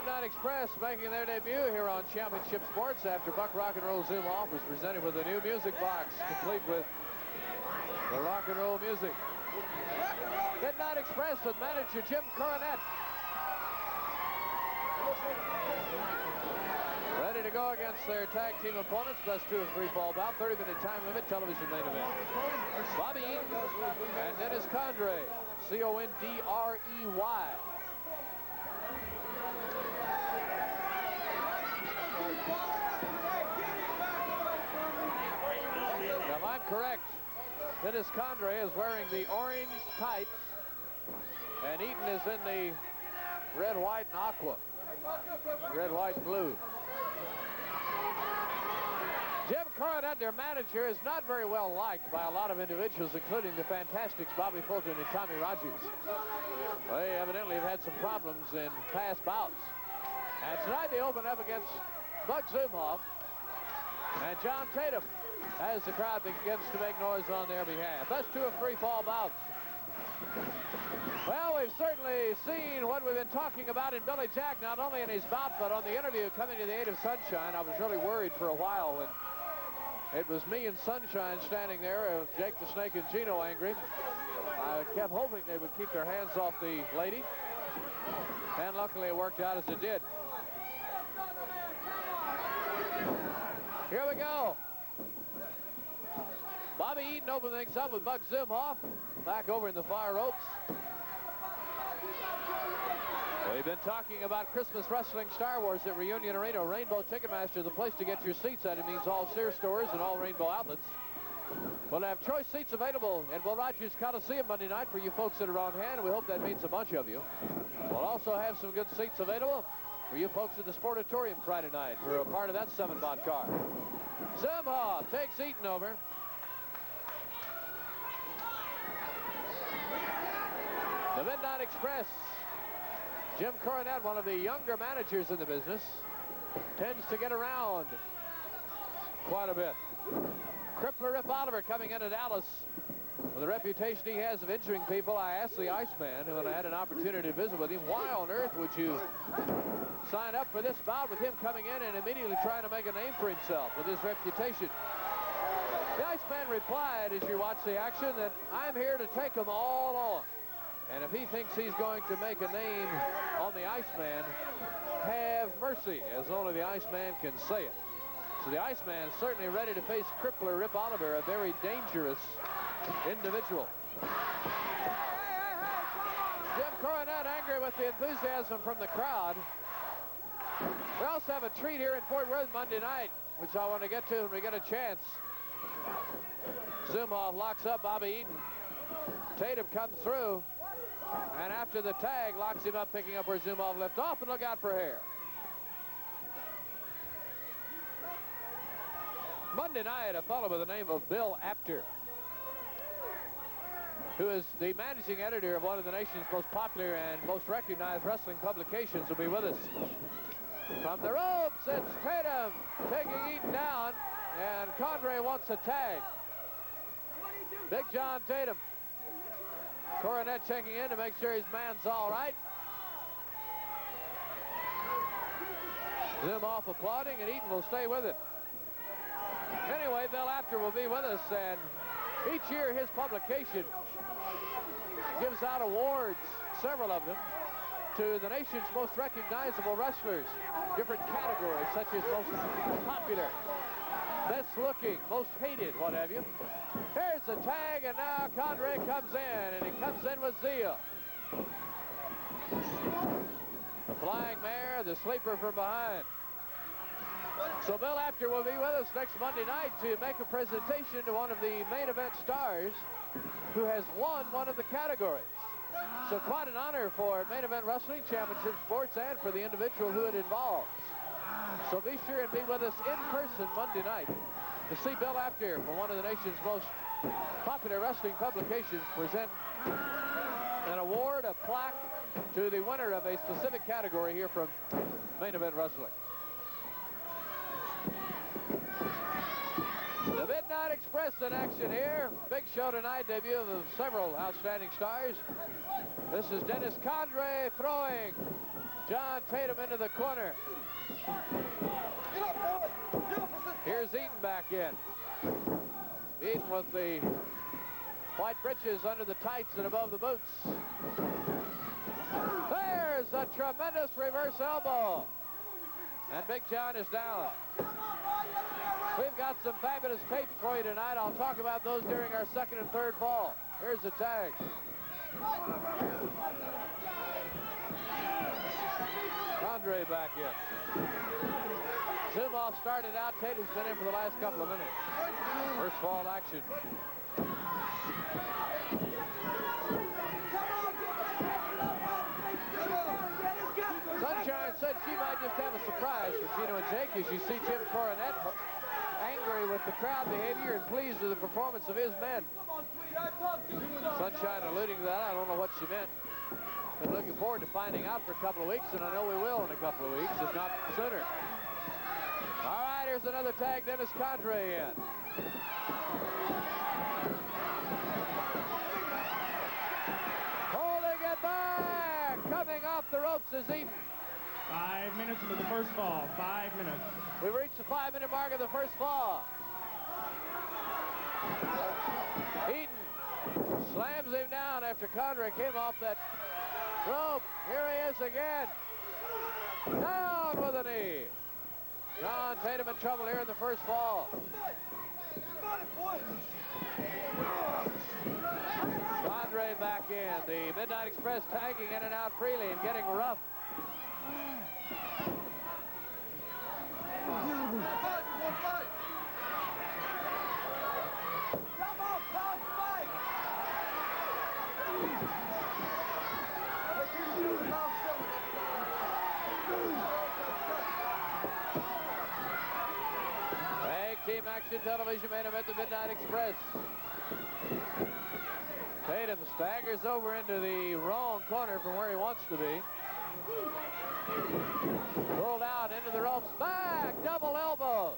Midnight Express making their debut here on Championship Sports after Buck Rock and Roll Zumhofe was presented with a new music box complete with the rock and roll music. Midnight Express with manager Jim Cornett. Ready to go against their tag team opponents. Best 2 of 3 fall bout. 30-minute time limit. Television main event. Bobby Eaton and Dennis Condrey. C-O-N-D-R-E-Y. Now, if I'm correct, Dennis Condrey is wearing the orange tights, and Eaton is in the red, white, and aqua. Red, white, and blue. Jim Cornett, their manager, is not very well liked by a lot of individuals, including the Fantastics, Bobby Fulton and Tommy Rogers. They evidently have had some problems in past bouts. And tonight they open up against Buck Zumhofe, and John Tatum as the crowd begins to make noise on their behalf. That's 2 of 3 fall bouts. Well, we've certainly seen what we've been talking about in Billy Jack, not only in his bout, but on the interview coming to the aid of Sunshine. I was really worried for a while when it was me and Sunshine standing there, Jake the Snake and Gino angry. I kept hoping they would keep their hands off the lady, and luckily it worked out as it did. Here we go. Bobby Eaton opens things up with Buck Zumhofe back over in the far ropes. We've been talking about Christmas Wrestling Star Wars at Reunion Arena. Rainbow Ticketmaster, the place to get your seats at. It means all Sears stores and all Rainbow outlets. We'll have choice seats available at Will Rogers Coliseum Monday night for you folks that are on hand. We hope that means a bunch of you. We'll also have some good seats available for you folks at the Sportatorium Friday night. We're a part of that 7-bot car. Zumhofe takes Eaton over. The Midnight Express. Jim Cornett, one of the younger managers in the business, tends to get around quite a bit. Crippler Rip Oliver coming into Dallas with the reputation he has of injuring people. I asked the Iceman, when I had an opportunity to visit with him, why on earth would you sign up for this bout with him coming in and immediately trying to make a name for himself with his reputation? The Iceman replied, as you watch the action, that I'm here to take them all on. And if he thinks he's going to make a name on the Iceman, have mercy, as only the Iceman can say it. So the Iceman is certainly ready to face Crippler Rip Oliver, a very dangerous individual. Jim Cornett angry with the enthusiasm from the crowd. We also have a treat here in Fort Worth Monday night, which I want to get to when we get a chance. Zumhofe locks up Bobby Eaton. Tatum comes through, and after the tag, locks him up, picking up where Zumhofe left off, and look out for hair. Monday night, a fellow by the name of Bill Apter, who is the managing editor of one of the nation's most popular and most recognized wrestling publications, will be with us. From the ropes, it's Tatum taking Eaton down, and Condrey wants a tag. Big John Tatum. Cornett checking in to make sure his man's all right. Zumhofe applauding, and Eaton will stay with it. Anyway, Bill Apter will be with us, and each year his publication gives out awards, several of them, to the nation's most recognizable wrestlers, different categories, such as most popular, best looking, most hated, what have you. Here's the tag, and now Condrey comes in, and he comes in with zeal. The flying mare, the sleeper from behind. So Bill Apter will be with us next Monday night to make a presentation to one of the main event stars who has won one of the categories. So quite an honor for Main Event Wrestling Championship Sports and for the individual who it involves. So be sure and be with us in person Monday night to see Bill Apter from one of the nation's most popular wrestling publications present an award, a plaque, to the winner of a specific category here from Main Event Wrestling. The Midnight Express in action here. Big show tonight, debut of several outstanding stars. This is Dennis Condrey throwing John Tatum into the corner. Here's Eaton back in. Eaton with the white breeches under the tights and above the boots. There's a tremendous reverse elbow. And Big John is down. We've got some fabulous tapes for you tonight. I'll talk about those during our second and third fall. Here's the tag. Andre back in. Zumhofe started out. Tatum's been in for the last couple of minutes. First fall action. Sunshine said she might just have a surprise for Gino and Jake as you see Jim Cornett angry with the crowd behavior and pleased with the performance of his men. Sunshine alluding to that. I don't know what she meant. But looking forward to finding out for a couple of weeks, and I know we will in a couple of weeks, if not sooner. All right, here's another tag. Dennis Condrey in. Holding it back. Coming off the ropes is Eaton. 5 minutes into the first fall. 5 minutes. We've reached the 5-minute mark of the first fall. Eaton slams him down after Condrey came off that rope. Here he is again. Down with a knee. John Tatum in trouble here in the first fall. Condrey back in. The Midnight Express tagging in and out freely and getting rough. Team Action Television main event, the Midnight Express. Tatum staggers over into the wrong corner from where he wants to be. Pulled out into the ropes, back, double elbows.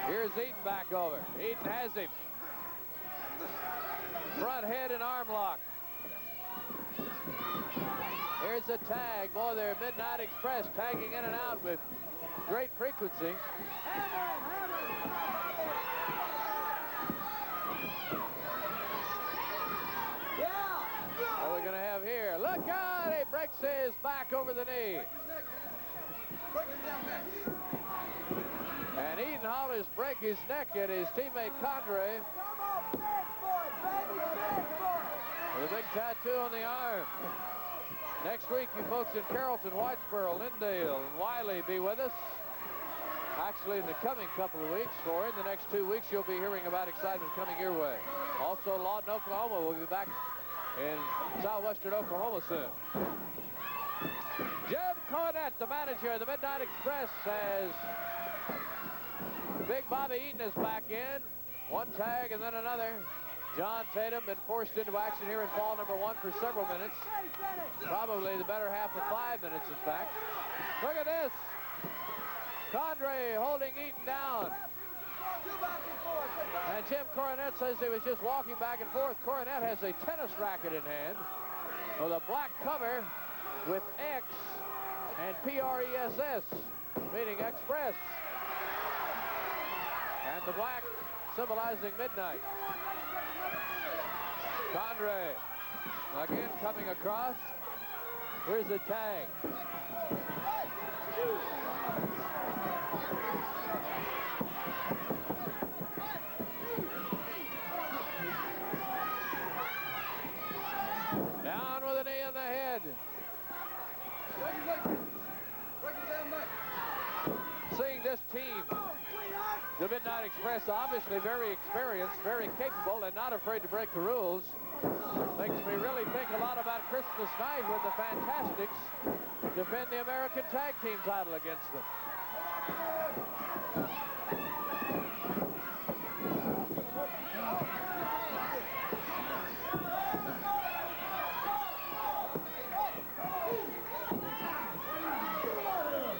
Here's Eaton back over. Eaton has him. Front head and arm lock. Here's a tag. Boy, they're Midnight Express tagging in and out with great frequency. What are we going to have here? Look out! He breaks his back over the knee. And Eaton hollers break his neck at his teammate Condrey. With a big tattoo on the arm. Next week, you folks in Carrollton, Whitesboro, Lindale, and Wiley be with us. Actually, in the coming couple of weeks, or in the next 2 weeks, you'll be hearing about excitement coming your way. Also, Lawton, Oklahoma will be back in southwestern Oklahoma soon. Jim Cornett, the manager of the Midnight Express, says Big Bobby Eaton is back in. One tag and then another. John Tatum been forced into action here in fall number 1 for several minutes. Probably the better half of 5 minutes, in fact. Look at this. Condrey holding Eaton down. And Jim Cornett says he was just walking back and forth. Cornett has a tennis racket in hand with a black cover with X and PRESS, meaning Express. And the black symbolizing midnight. Condrey again coming across. Here's a tag. Down with a knee in the head. Seeing this team, the Midnight Express, obviously very experienced, very capable, and not afraid to break the rules, makes me really think a lot about Christmas night when the Fantastics defend the American Tag Team title against them.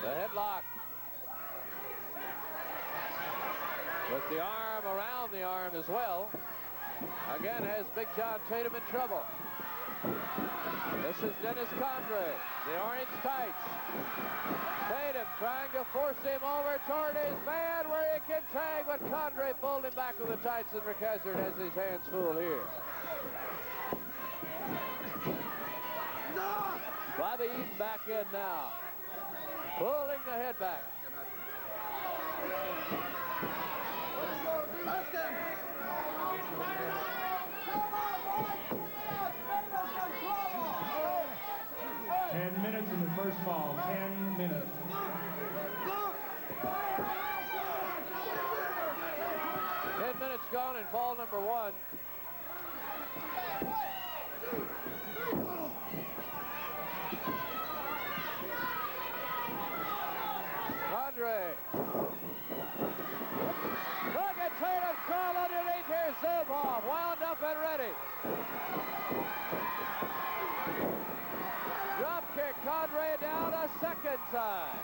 The headlock with The arm around the arm as well. Again, has Big John Tatum in trouble. This is Dennis Condrey, the orange tights. Tatum trying to force him over toward his man where he can tag, but Condrey pulled him back with the tights, and Rick Hazard has his hands full here. Bobby Eaton back in now, pulling the head back. Minutes in the first fall, 10 minutes. 10 minutes gone in fall number 1. Condrey. Look at Tatum crawl underneath here. Zumhofe wound up and ready. Drop kick, Condrey down a second time.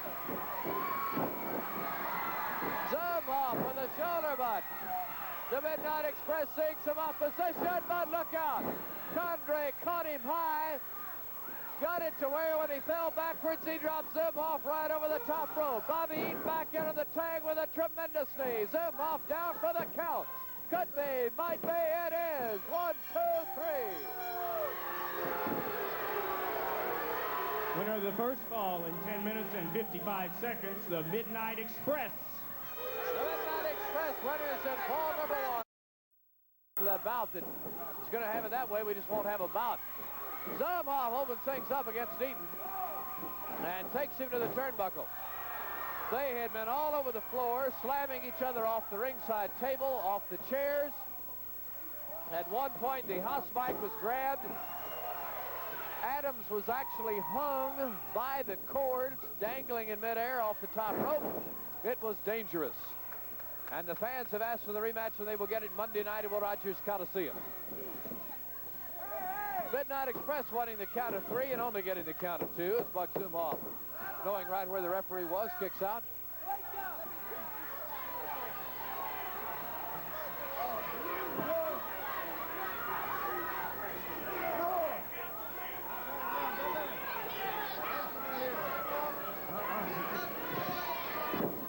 Zumhofe with a shoulder butt. The Midnight Express seeing some opposition, but look out. Condrey caught him high. Got it to where when he fell backwards, he dropped Zumhofe right over the top rope. Bobby Eaton back into the tag with a tremendous knee. Zumhofe down for the count. Could be, might be, it is. 1, 2, 3. Winner of the first fall in 10 minutes and 55 seconds, the Midnight Express. The Midnight Express winners in fall number 1. That bout that is going to have it that way, we just won't have a bout. Zumhofe opens things up against Eaton and takes him to the turnbuckle. They had been all over the floor, slamming each other off the ringside table, off the chairs. At one point, the house mic was grabbed. Adams was actually hung by the cords, dangling in midair off the top rope. It was dangerous. And the fans have asked for the rematch, and they will get it Monday night at Will Rogers Coliseum. Midnight Express winning the count of 3 and only getting the count of 2 as Buck Zumhofe, knowing right where the referee was, kicks out.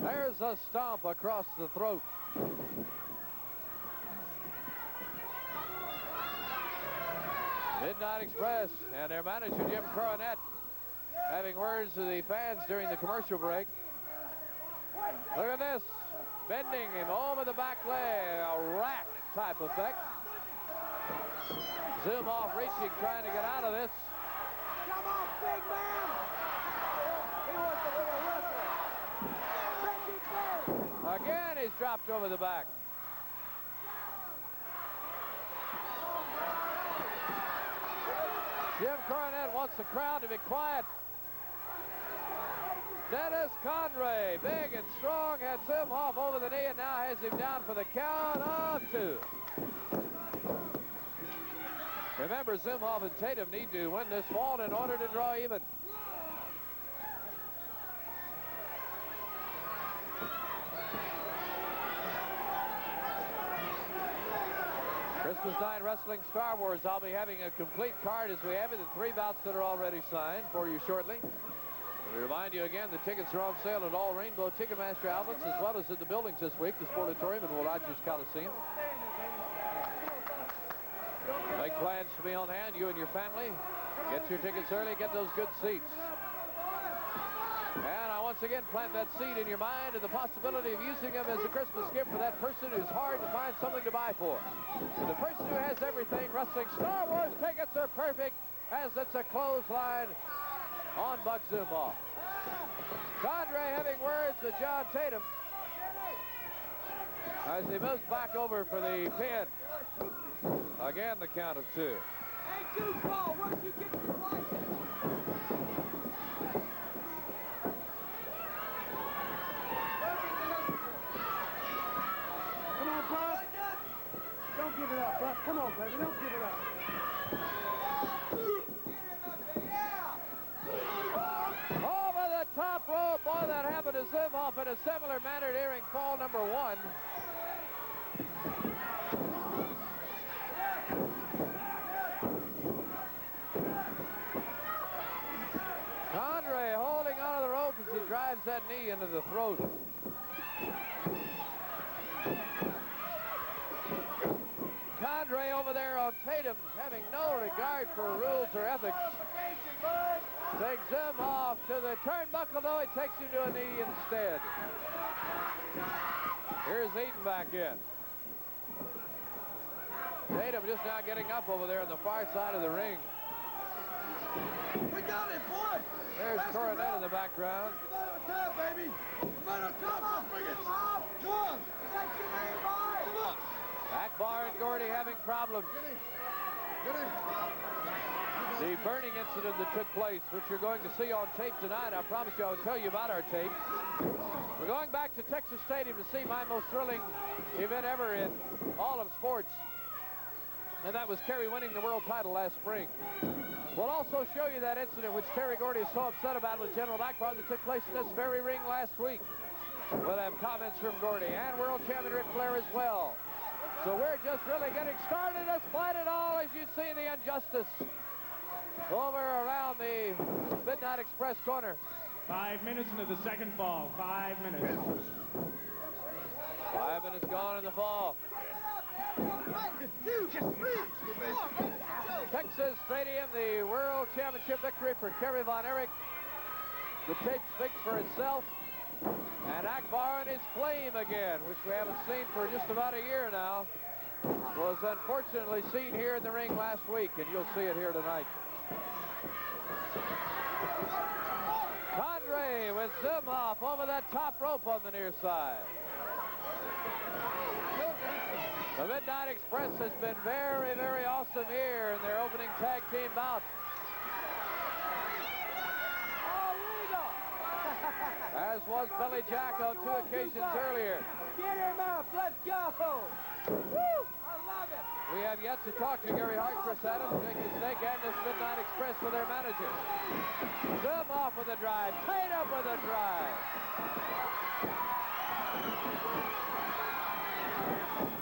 There's a stomp across the throat. Midnight Express and their manager, Jim Cornett, having words to the fans during the commercial break. Look at this. Bending him over the back leg, a rack type effect. Zumhofe reaching, trying to get out of this. Come on, big man! He wants to be a wrestler. Again, he's dropped over the back. Jim Cornett wants the crowd to be quiet. Dennis Condrey, big and strong, had Zumhofe over the knee and now has him down for the count of 2. Remember, Zumhofe and Tatum need to win this fall in order to draw even. Christmas Night Wrestling Star Wars. I'll be having a complete card as we have it, the 3 bouts that are already signed for you shortly. We remind you again, the tickets are on sale at all Rainbow Ticketmaster outlets as well as at the buildings this week, the Sportatorium and Will Rogers Coliseum. Make plans to be on hand, you and your family. Get your tickets early, get those good seats. And I once again plant that seed in your mind and the possibility of using them as a Christmas gift for that person who's hard to find something to buy for. For the person who has everything, Wrestling Star Wars tickets are perfect as it's a clothesline on Buck Zumhofe. Condrey having words with John Tatum as he moves back over for the pin. Again, the count of 2. Hey, goofball, where'd you get your license? Come on, Buck. Don't give it up, Buck. Come on, baby. Don't give it up. Over the top rope. Boy, that happened to Zumhofe in a similar manner during fall number 1. into the throat. Condrey over there on Tatum, having no regard for rules or ethics. Takes him off to the turnbuckle, though. He takes him to a knee instead. Here's Eaton back in. Tatum just now getting up over there on the far side of the ring. We got it, boy. There's Cornett in the background. Time, baby. Come on. Akbar and Gordy having problems. The burning incident that took place, which you're going to see on tape tonight. I promise you I will tell you about our tapes. We're going back to Texas Stadium to see my most thrilling event ever in all of sports. And that was Kerry winning the world title last spring. We'll also show you that incident which Terry Gordy is so upset about with General Akbar that took place in this very ring last week. We'll have comments from Gordy and world champion Ric Flair as well. So we're just really getting started. Despite it all, as you see the injustice over around the Midnight Express corner. 5 minutes into the second fall. 5 minutes. 5 minutes gone in the fall. Texas Stadium, the World Championship victory for Kerry Von Erich. The tape speaks for itself. And Akbar and his flame again, which we haven't seen for just about a year now, was unfortunately seen here in the ring last week, and you'll see it here tonight. Condrey with Zumhofe over that top rope on the near side. The Midnight Express has been very, very awesome here in their opening tag team bout. As was Billy Jack on 2 occasions earlier. Get him up. Let's go. Woo! I love it. We have yet to talk to Gary Hart, Chris Adams, Nicky Snake, and this Midnight Express for their manager. Zumhofe with a drive. Tatum with a drive.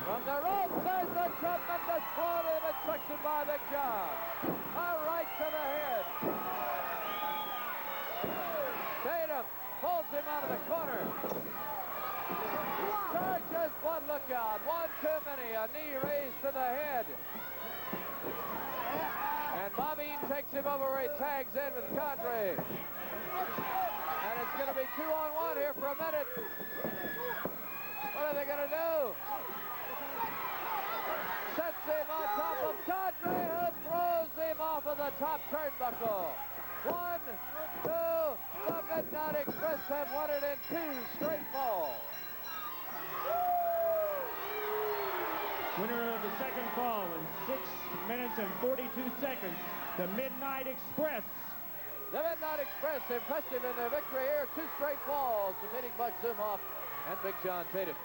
From the rope, there's a tremendous floating midsection by Big John. A right to the head. Tatum pulls him out of the corner. Charges, one lookout. One too many. A knee raised to the head. And Bobby Eaton takes him over where he tags in with Condrey. And it's going to be 2-on-1 here for a minute. What are they going to do? Sets him on top of Condrey, who throws him off of the top turnbuckle. 1, 2, the Midnight Express have won it in 2 straight falls. Winner of the second fall in 6 minutes and 42 seconds, the Midnight Express. The Midnight Express impressive in their victory here, 2 straight falls, defeating Buck Zumhofe and Big John Tatum.